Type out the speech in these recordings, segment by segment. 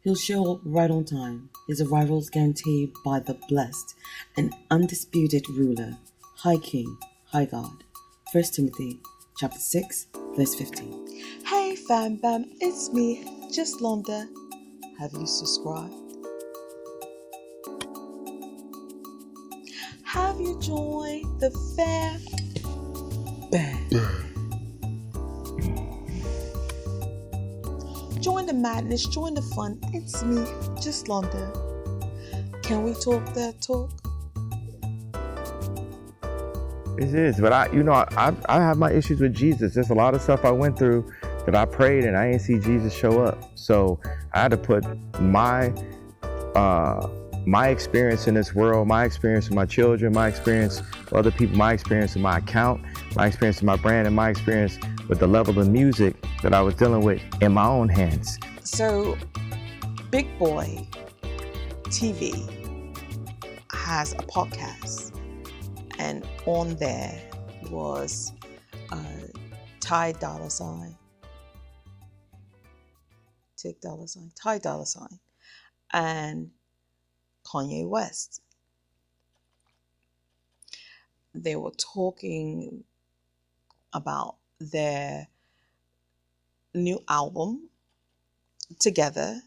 He'll show up right on time. His arrival is guaranteed by the blessed and undisputed ruler, High King, High God. 1 Timothy chapter 6, verse 15. Hey fam bam, it's me, just Londa. Have you subscribed? Have you joined the fam bam? Join the madness, join the fun. It's me, just Londa. Can we talk that talk? It is, but I have my issues with Jesus. There's a lot of stuff I went through that I prayed and I didn't see Jesus show up. So I had to put my experience in this world, my experience with my children, my experience with other people, my experience in my account, my experience in my brand, and my experience with the level of music that I was dealing with in my own hands. So, Big Boy TV has a podcast, and on there was Ty Dolla Sign, and Kanye West. They were talking about their new album together.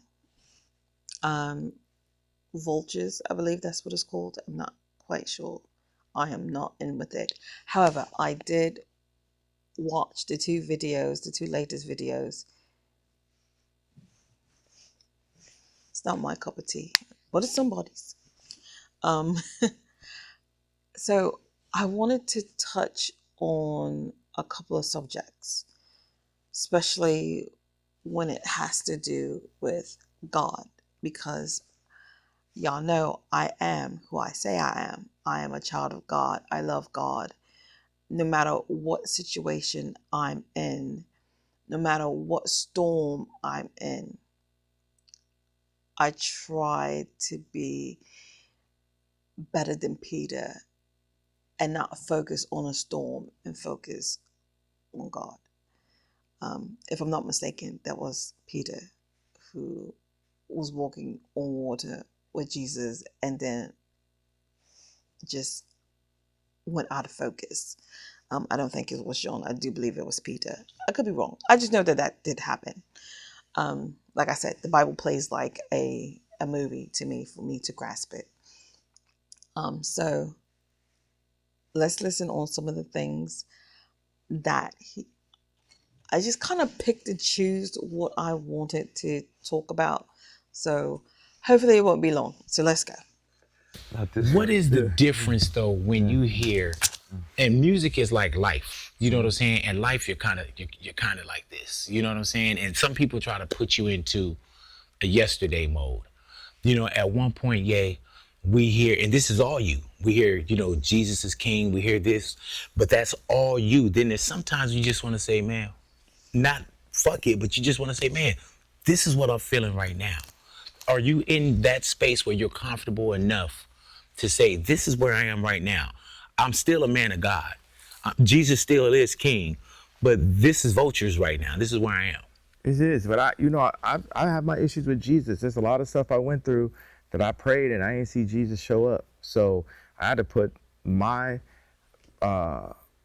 Vultures, I believe that's what it's called. I'm not quite sure. I am not in with it. However, I did watch the two latest videos. It's not my cup of tea, but it's somebody's. So I wanted to touch on a couple of subjects, especially when it has to do with God, because y'all know I am who I say I am. I am a child of God. I love God. No matter what situation I'm in, no matter what storm I'm in, I try to be better than Peter and not focus on a storm and focus on God. If I'm not mistaken, that was Peter who was walking on water with Jesus and then just went out of focus. I don't think it was John. I do believe it was Peter. I could be wrong. I just know that did happen. Like I said, the Bible plays like a movie to me for me to grasp it. So let's listen on some of the things that I just kind of picked and choose what I wanted to talk about. So hopefully it won't be long. So let's go. What is the difference though when you hear, and music is like life, you know what I'm saying? And life, you're kind of like this, you know what I'm saying? And some people try to put you into a yesterday mode. You know, at one point, we hear, and this is all you. We hear, Jesus is king. We hear this, but that's all you. Then there's sometimes you just want to say, man, not fuck it, but you just want to say, man, this is what I'm feeling right now. Are you in that space where you're comfortable enough to say, this is where I am right now? I'm still a man of God. Jesus still is king, but this is vultures right now. This is where I am. It is, but I have my issues with Jesus. There's a lot of stuff I went through that I prayed and I didn't see Jesus show up. So I had to put my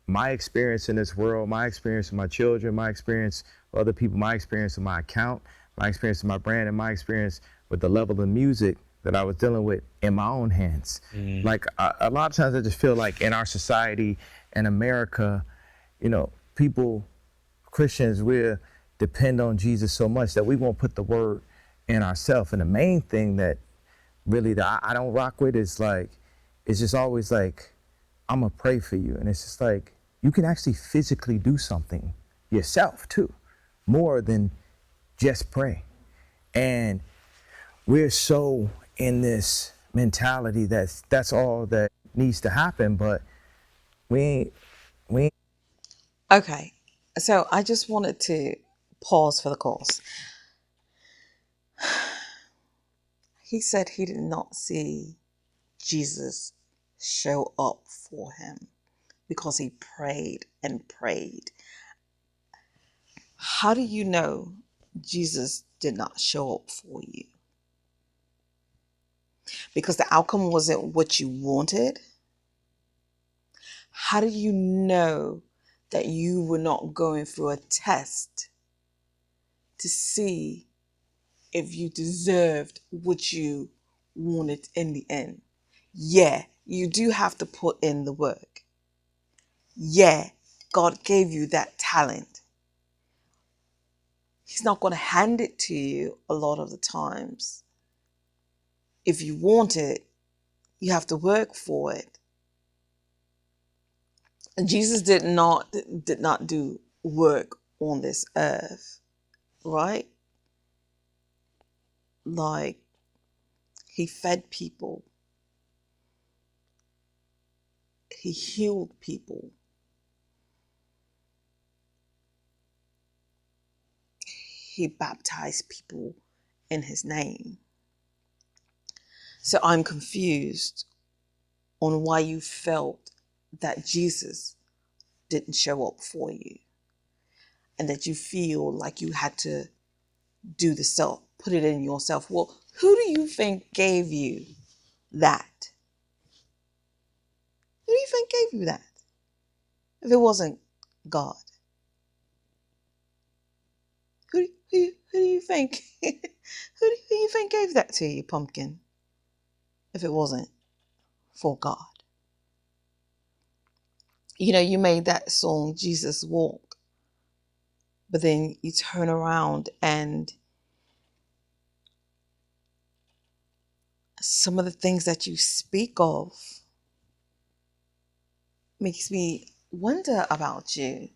experience in this world, my experience with my children, my experience with other people, my experience with my account, my experience with my brand, and my experience with the level of music that I was dealing with in my own hands. Like a lot of times I just feel like in our society in America, people, Christians, we're depend on Jesus so much that we won't put the word in ourselves. And the main thing that really that I don't rock with is like, it's just always like, I'm gonna pray for you. And it's just like, you can actually physically do something yourself too, more than just pray. And we're so in this mentality that's all that needs to happen, but we ain't. Okay. So I just wanted to pause for the cause. He said he did not see Jesus show up for him because he prayed and prayed. How do you know Jesus did not show up for you? because the outcome wasn't what you wanted? How do you know that you were not going through a test to see if you deserved what you wanted in the end? Yeah, you do have to put in the work. Yeah, God gave you that talent. He's not going to hand it to you a lot of the times. If you want it, you have to work for it. And Jesus did not do work on this earth, right? Like, he fed people. He healed people. He baptized people in his name. So I'm confused on why you felt that Jesus didn't show up for you, and that you feel like you had to do the self, put it in yourself. Well, who do you think gave you that? Who do you think gave you that? If it wasn't God, who do you think who do you think gave that to you, pumpkin? If it wasn't for God. You know, you made that song Jesus Walk, but then you turn around and some of the things that you speak of makes me wonder about you.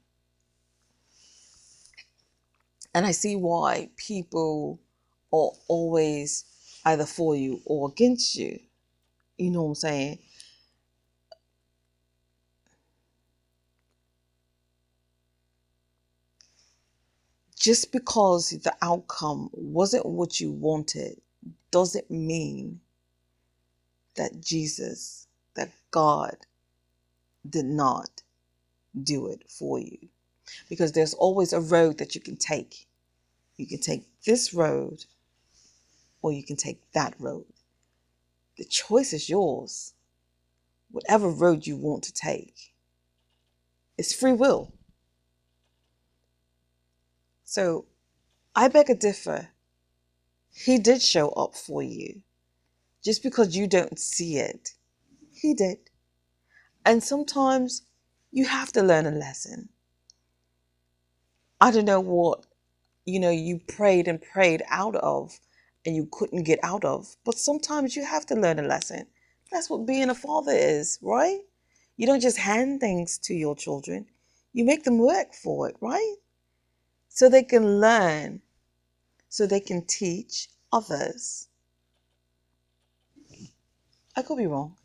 And I see why people are always either for you or against you. You know what I'm saying? Just because the outcome wasn't what you wanted doesn't mean that Jesus, that God did not do it for you. Because there's always a road that you can take. You can take this road or you can take that road. The choice is yours. Whatever road you want to take. It's free will. So I beg to differ. He did show up for you. Just because you don't see it, he did. And sometimes you have to learn a lesson. I don't know what, you prayed and prayed out of and you couldn't get out of. But sometimes you have to learn a lesson. That's what being a father is, right? You don't just hand things to your children. You make them work for it, right? So they can learn, so they can teach others. I could be wrong.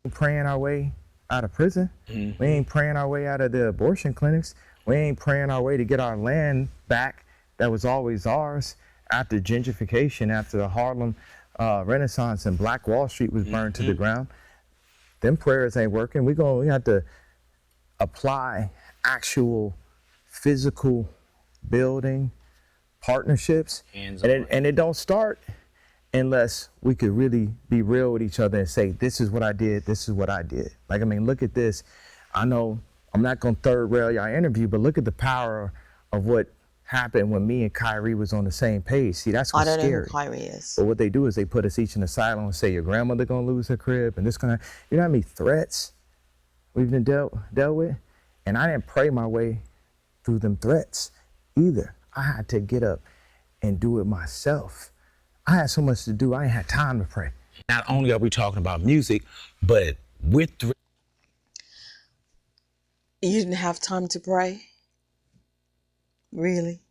Praying our way out of prison. Mm-hmm. We ain't praying our way out of the abortion clinics. We ain't praying our way to get our land back that was always ours after gentrification, after the Harlem Renaissance and Black Wall Street was burned to the ground. Them prayers ain't working. We have to apply actual physical building partnerships. And it don't start unless we could really be real with each other and say, this is what I did, this is what I did. Like, I mean, look at this. I know I'm not gonna third rail y'all interview, but look at the power of what happened when me and Kyrie was on the same page. See, that's what's I don't know scary. who Kyrie is. But what they do is they put us each in a silo and say, your grandmother gonna lose her crib and this gonna, you know how many threats we've been dealt with? And I didn't pray my way through them threats either. I had to get up and do it myself. I had so much to do, I ain't had time to pray. Not only are we talking about music, but with You didn't have time to pray? Really?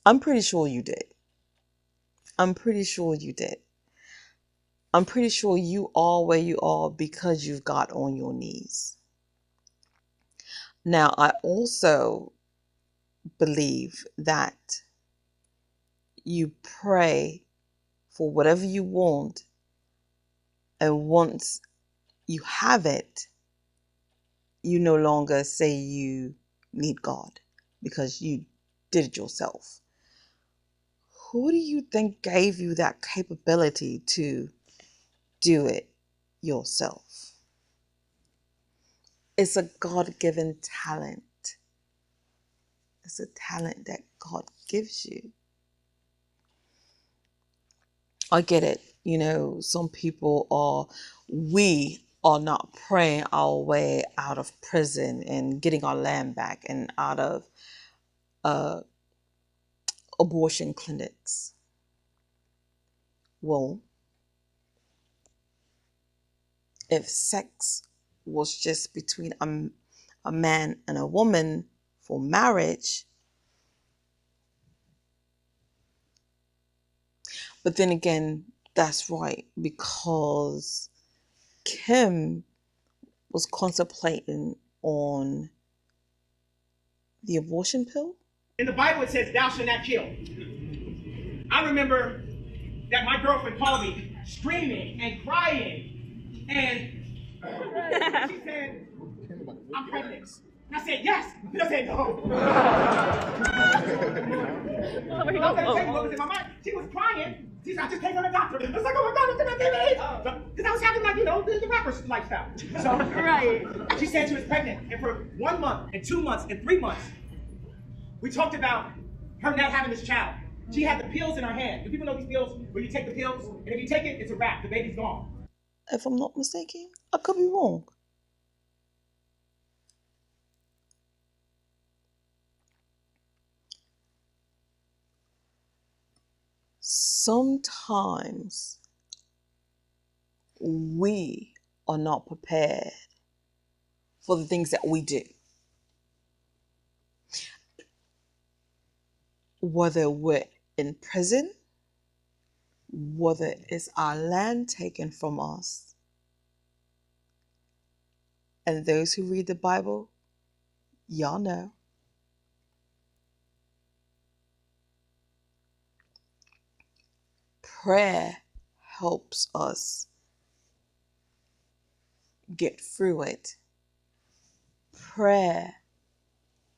I'm pretty sure you did. I'm pretty sure you did. I'm pretty sure you are where you are because you've got on your knees. Now, I also believe that you pray for whatever you want, and once you have it, you no longer say you need God because you did it yourself. who do you think gave you that capability to do it yourself? It's a God-given talent. It's a talent that God gives you. I get it. You know, we are not praying our way out of prison and getting our land back and out of abortion clinics. Well, if sex was just between a man and a woman for marriage, but then again, that's right, because Kim was contemplating on the abortion pill. In the Bible, it says, "Thou shalt not kill." I remember that my girlfriend called me screaming and crying, and she said, "I'm pregnant." And I said, "Yes." And I said, "No." I'm going to tell you what was in my mind. She was crying. She said, "I just came from the doctor." I was like, "Oh my God, I'm going to get it." Because I was having, like, you know, the rapper's lifestyle. So, right. She said she was pregnant. And for 1 month and 2 months and 3 months, we talked about her not having this child. She had the pills in her hand. Do people know these pills where you take the pills, and if you take it, it's a wrap. The baby's gone. If I'm not mistaken, I could be wrong. Sometimes we are not prepared for the things that we do. Whether we're in prison, whether it's our land taken from us. And those who read the Bible, y'all know. Prayer helps us get through it. Prayer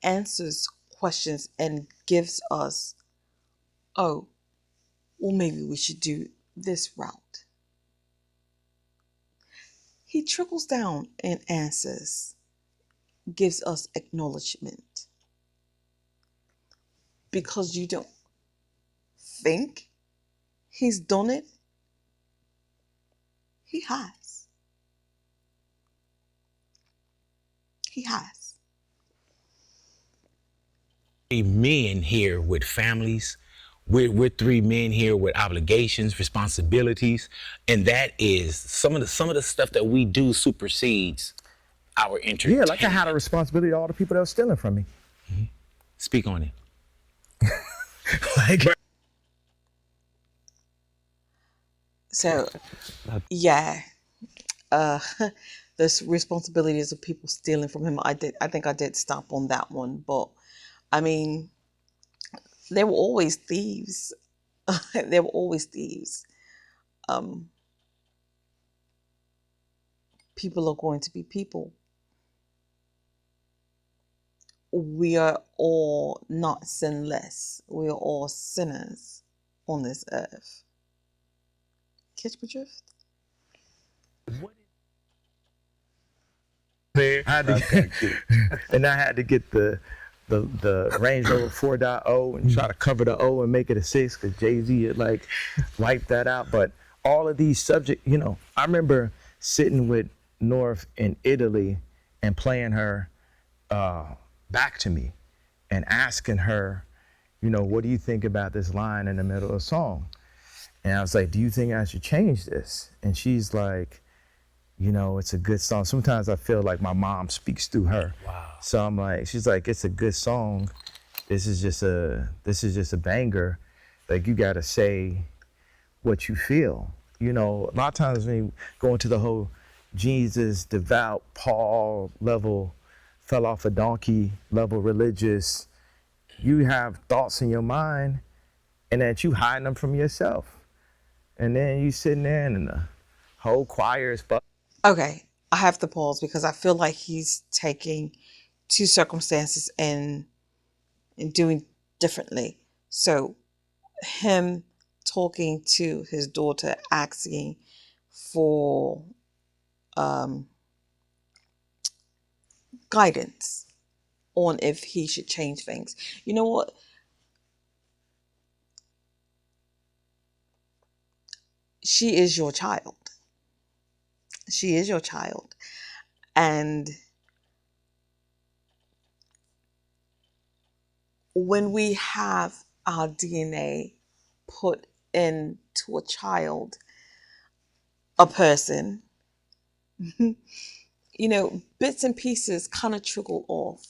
answers questions and gives us, oh, well, maybe we should do this route. He trickles down and answers, gives us acknowledgement. Because you don't think he's done it, he has. He has. Men here with families. We're 3 men here with obligations, responsibilities, and that is some of the stuff that we do supersedes our entertainment. Yeah, like I had a responsibility to all the people that were stealing from me. Mm-hmm. Speak on it. Like, so, yeah, the responsibilities of people stealing from him. I think I did stop on that one, but I mean, there were always thieves. There were always thieves. People are going to be people. We are all not sinless. We are all sinners on this earth. Catch my drift? I had to and I had to get the Range Rover 4.0 and try to cover the O and make it a 6 because Jay-Z had like wiped that out. But all of these subjects, you know, I remember sitting with North in Italy and playing her back to me and asking her, you know, what do you think about this line in the middle of a song? And I was like, do you think I should change this? And she's like, you know, it's a good song. Sometimes I feel like my mom speaks through her. Wow. So I'm like, she's like, it's a good song. This is just a banger. Like, you gotta say what you feel. You know, a lot of times when you go into the whole Jesus, devout, Paul level, fell off a donkey level religious, you have thoughts in your mind and that you hiding them from yourself. And then you sitting there and the whole choir is Okay, I have to pause because I feel like he's taking two circumstances and doing differently. So him talking to his daughter, asking for guidance on if he should change things. You know what? She is your child. She is your child. And when we have our DNA put into a child, a person, you know, bits and pieces kind of trickle off,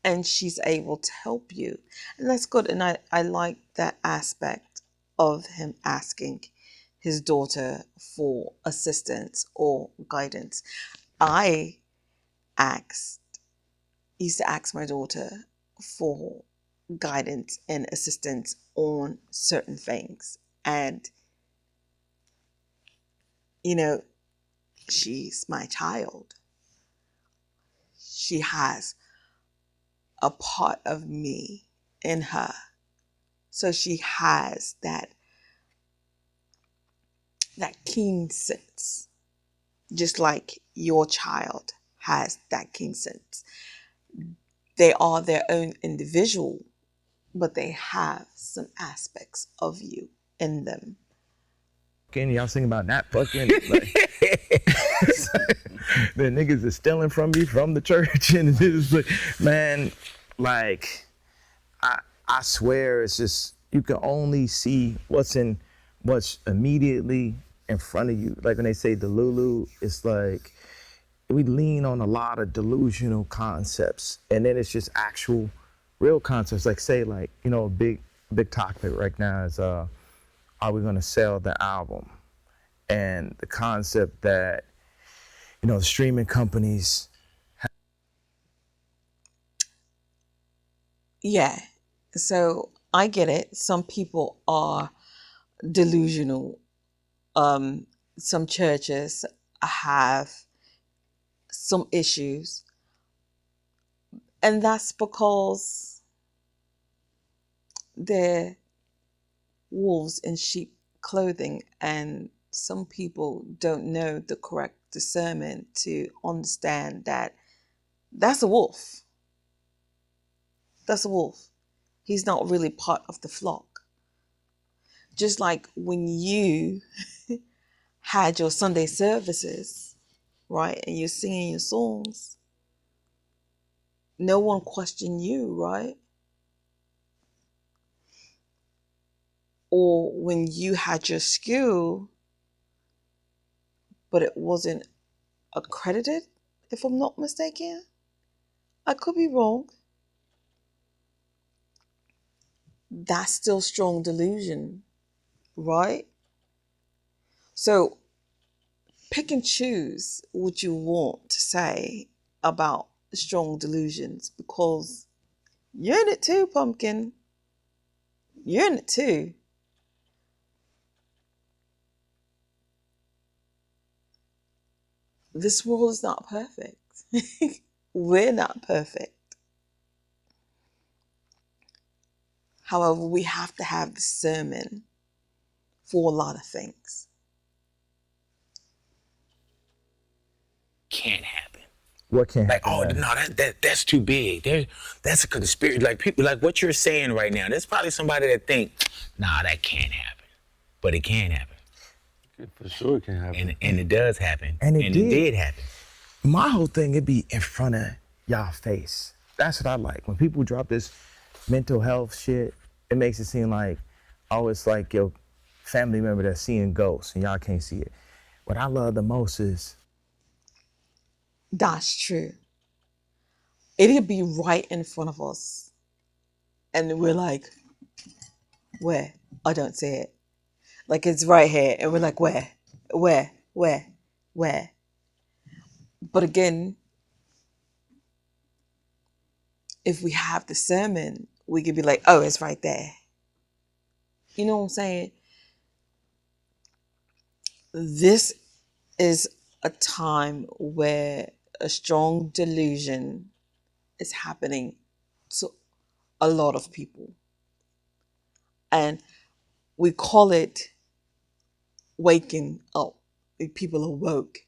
and she's able to help you. And that's good. And I like that aspect of him asking his daughter for assistance or guidance. I asked, used to ask my daughter for guidance and assistance on certain things. And, you know, she's my child. She has a part of me in her. So she has that keen sense, just like your child has that keen sense. They are their own individual, but they have some aspects of you in them. Y'all sing about not fucking. Like, the niggas is stealing from me from the church, and it's like, man, like, I swear, it's just you can only see what's immediately in front of you. Like when they say Delulu, it's like we lean on a lot of delusional concepts, and then it's just actual, real concepts. Like say, like, you know, a big topic right now is are we gonna sell the album? And the concept that, you know, the streaming companies. Yeah. So I get it. Some people are delusional. Some churches have some issues. And that's because they're wolves in sheep clothing, and some people don't know the correct discernment to understand that that's a wolf. That's a wolf. He's not really part of the flock. Just like when you had your Sunday services, right, and you're singing your songs, no one questioned you, right? Or when you had your school, but it wasn't accredited, if I'm not mistaken. I could be wrong. That's still strong delusion, right? So pick and choose what you want to say about strong delusions, because you're in it too, pumpkin. You're in it too. This world is not perfect. We're not perfect. However, we have to have discernment for a lot of things. Can't happen. What can Like, happen? oh no, that's too big. That's a conspiracy. Like people, like what you're saying right now. There's probably somebody that think, nah, that can't happen, but it can happen. For sure it can happen. And it does happen. And it did. It did happen. My whole thing, it'd be in front of y'all face. That's what I like. When people drop this mental health shit, it makes it seem like, oh, it's like your family member that's seeing ghosts and y'all can't see it. What I love the most is, That's true. It'll be right in front of us. And we're like, where? I don't see it. Like it's right here. And we're like, where? Where? Where? Where? But again, if we have discernment, we could be like, oh, it's right there. You know what I'm saying? This is a time where a strong delusion is happening to a lot of people. And we call it waking up. People are woke.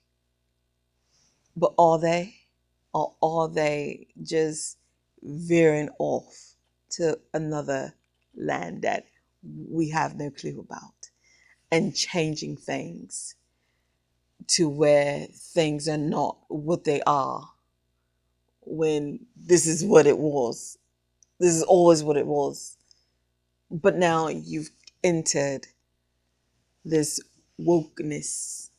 But are they? Or are they just veering off to another land that we have no clue about and changing things to where things are not what they are when this is what it was? This is always what it was. But now you've entered this wokeness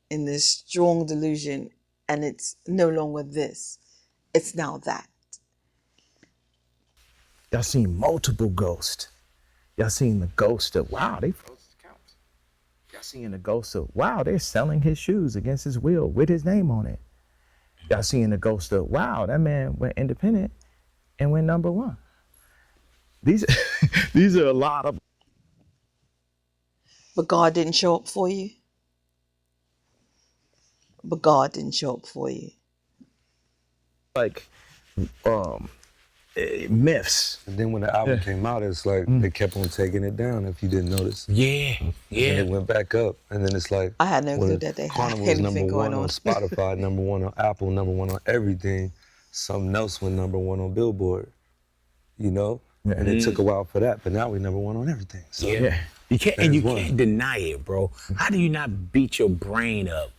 in this strong delusion, and it's no longer this, it's now that. Y'all seen multiple ghosts. Y'all seen the ghost of, wow, they froze his account. Y'all seen the ghost of, wow, they're selling his shoes against his will with his name on it. Y'all seen the ghost of, wow, that man went independent and went #1. These these are a lot of, But God didn't show up for you. But God didn't show up for you. like myths. And then when the album came out, it's like they kept on taking it down. If you didn't notice, Yeah, and yeah. it went back up. And then it's like I had no clue when that they had Carnival was anything going #1 on on. Spotify, #1 on Apple, #1 on everything. Something else went #1 on Billboard. You know, and it took a while for that, but now we #1 on everything. So Yeah. You can't, and you There's one. can't deny it, bro. How do you not beat your brain up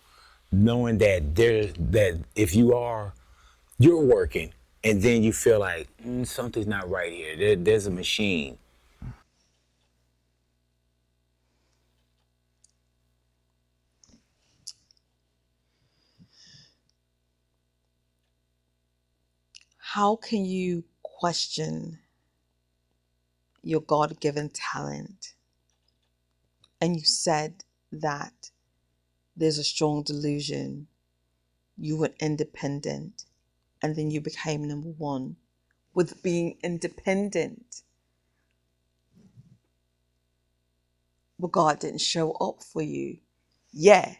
knowing that that if you're working and then you feel like something's not right here. There's a machine. How can you question your God-given talent? And you said that there's a strong delusion. You were independent and then you became #1 with being independent. But God didn't show up for you. Yeah,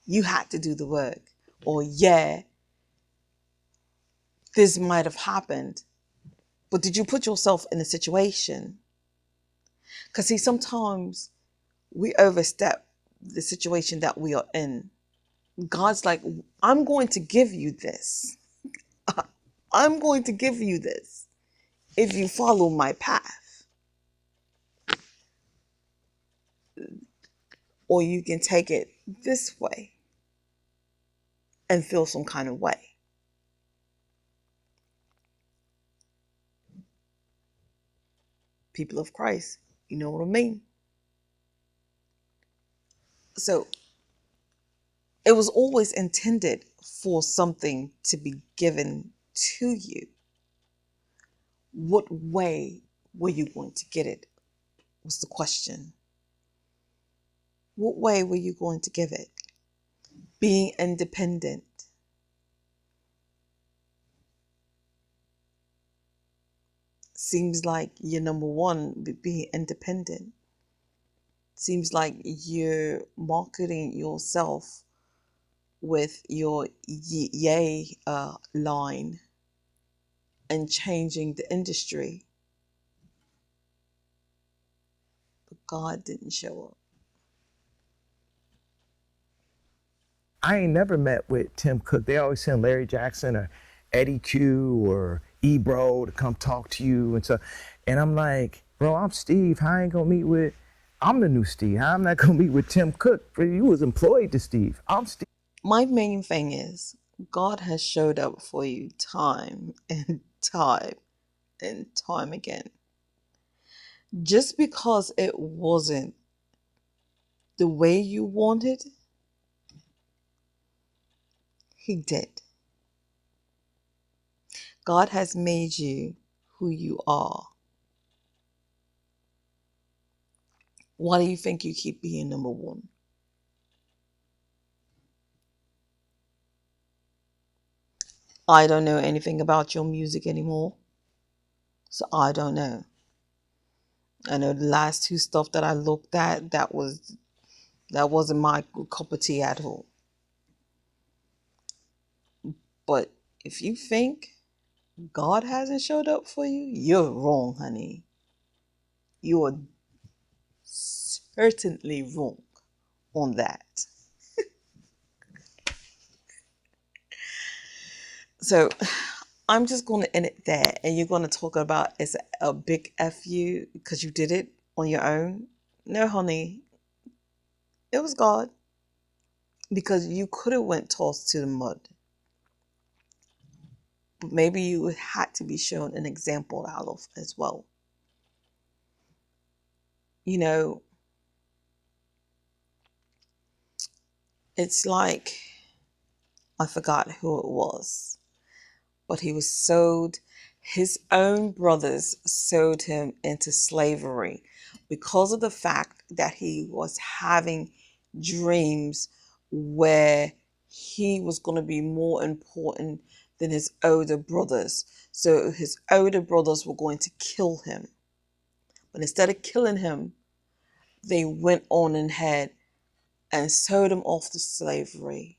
you had to do the work. Or yeah, this might have happened. But did you put yourself in a situation? Because see, sometimes we overstep the situation that we are in. God's like, I'm going to give you this. I'm going to give you this if you follow my path. Or you can take it this way and feel some kind of way. People of Christ, you know what I mean? So it was always intended for something to be given to you. What way were you going to get it? Was the question. What way were you going to give it? Being independent. Seems like you're #1, being independent. Seems like you're marketing yourself with your yay line and changing the industry. But God didn't show up. I ain't never met with Tim Cook. They always send Larry Jackson or Eddie Q or Ebro to come talk to you and so. And I'm like, bro, I'm Steve. How I ain't gonna meet with? I'm the new Steve. How I'm not gonna meet with Tim Cook? Bro, you was employed to Steve. I'm Steve. My main thing is God has showed up for you time and time and time again. Just because it wasn't the way you wanted, He did. God has made you who you are. Why do you think you keep being #1? I don't know anything about your music anymore, so I don't know. I know the last 2 stuff that I looked at, that wasn't my cup of tea at all. But if you think God hasn't showed up for you, you're wrong, honey. You're certainly wrong on that. So I'm just going to end it there, and you're going to talk about it's a big F you because you did it on your own. No, honey, it was God, because you could have went tossed to the mud, but maybe you had to be shown an example out of as well. You know, it's like, I forgot who it was, but he was sold, his own brothers sold him into slavery because of the fact that he was having dreams where he was going to be more important than his older brothers. So his older brothers were going to kill him. But instead of killing him, they went on ahead and sold him off to slavery.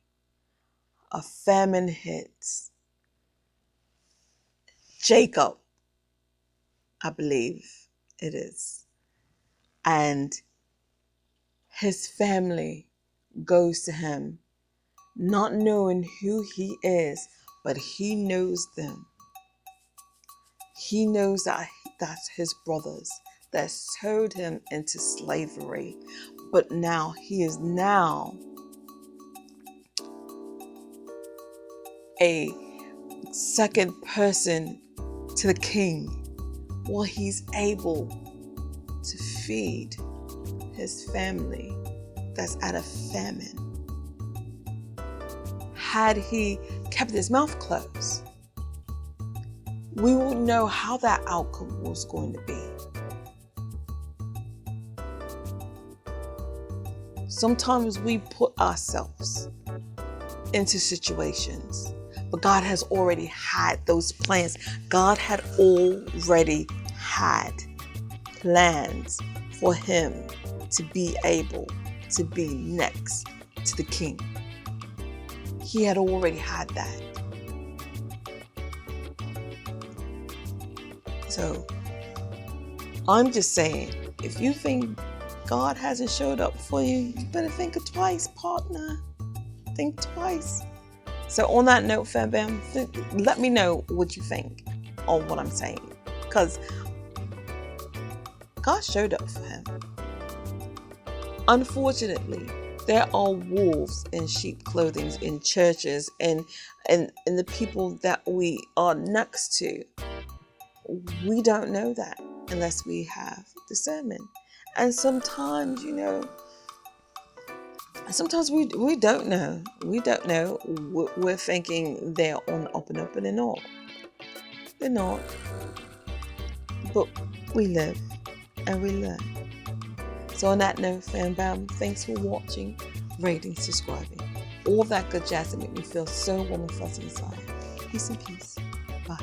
A famine hits. Jacob, I believe it is. And his family goes to him, not knowing who he is, but he knows them. He knows that that's his brothers that sold him into slavery. But now he is now a second person to the king, while he's able to feed his family that's at a famine. Had he kept his mouth closed, we wouldn't know how that outcome was going to be. Sometimes we put ourselves into situations, but God has already had those plans. God had already had plans for him to be able to be next to the king. He had already had that. So I'm just saying, if you think God hasn't showed up for you, you better think twice, partner. Think twice. So on that note, fam bam, let me know what you think on what I'm saying, because God showed up for him. Unfortunately, there are wolves in sheep clothing in churches and the people that we are next to. We don't know that unless we have discernment. And sometimes, sometimes we don't know. We don't know. We're thinking they're on the up and up, and they're not. They're not. But we live and we learn. So on that note, fam bam, thanks for watching, rating, subscribing. All that good jazz that make me feel so warm and fuzzy inside. Peace and peace. Bye.